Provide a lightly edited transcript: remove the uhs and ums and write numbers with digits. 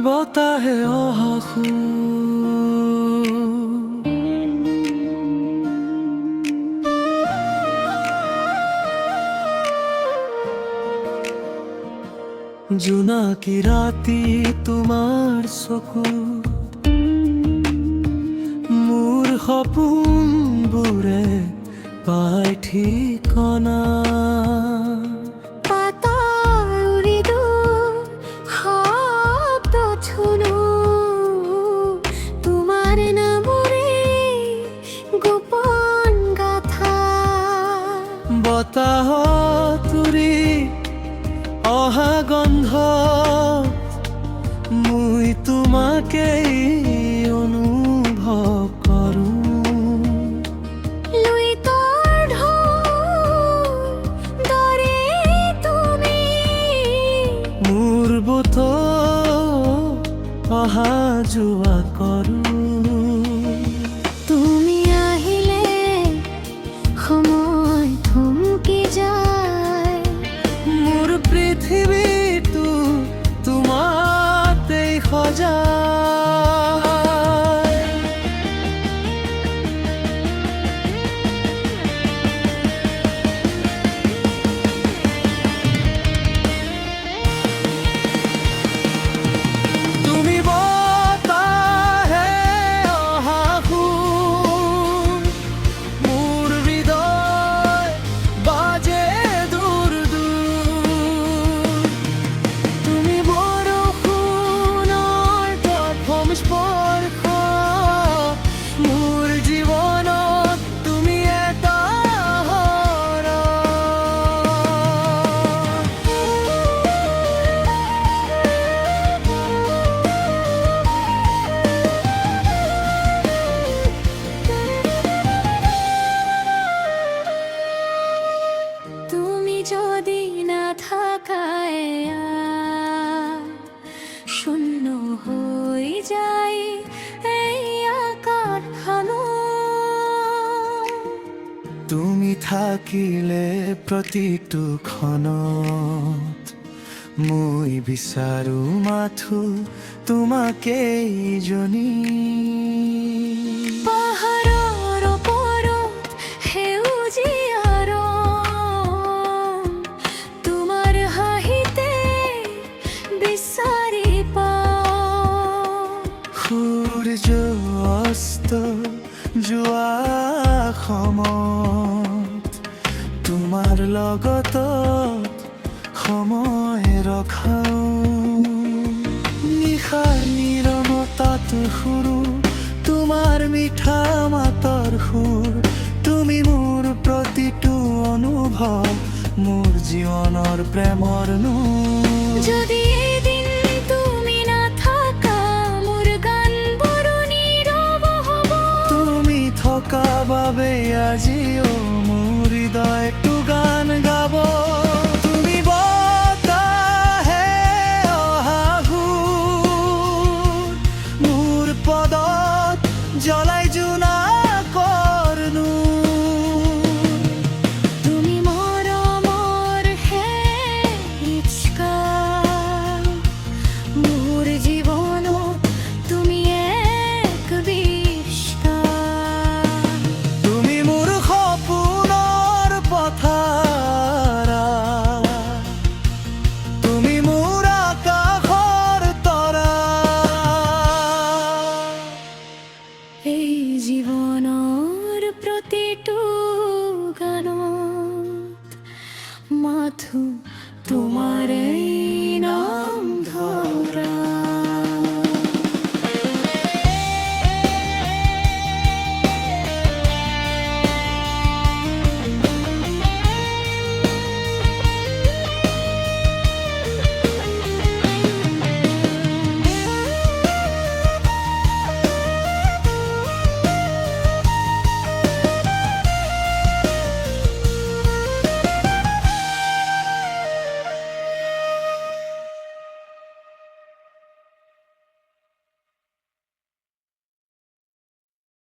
বতাহে অহা জোনাকি ৰাতি তোমাৰ চকুত মোৰ সপোনবোৰে পায় ঠিকনা বতাহত উৰি অহা গন্ধ মই তোমাকেই অনুভৱ কৰোঁ মোৰ বুট অহা যোৱা কৰোঁ পৃথিৱীটো তোমাতেই সজায় তুমি বতাহে অহা সুৰ মোৰ হৃদয় বাজে দূৰ স্পৰ্শ মোৰ জীৱনত তুমি এটা তুমি যদি না থাকায় শূন্য হয়ে যায় এই আকাশখানো তুমি থাকিলে প্ৰতিটো ক্ষণত মই বিচাৰো মাথো তোমাকেই জনী পাহাৰৰ ওপৰত সেউজীয়া ৰং তোমাৰ হাঁহিতে বিচাৰি সূৰ্য অস্ত যোৱা সময়ত তোমাৰ লগত সময় ৰখাও নিশাৰ নিৰৱতাত সুৰো তোমাৰ মিঠা মাতৰ সুৰ তুমি মোৰ প্ৰতিটো অনুভৱ মোৰ জীৱনৰ প্ৰেমৰ নূৰ যদি এদিন তুমি নাথাকা মোৰ গানবোৰ নীৰৱ হ'ব তুমি থকা বাবে আজিও মোৰ হৃদয়টো গান গাব তুমি বতাহে অহা সুৰ মোৰ পদত জ্বলাই জোনাকৰ নূৰ তুমি মৰমৰ ইচ্ছা মোৰ জীৱনত তুমি এক বিষ্কা তুমি মোৰ সপোনৰ পথাৰা তুমি মোৰ আকাশৰ তৰা এই জীৱনৰ প্ৰতিটো গানত মাথো তোমাৰেই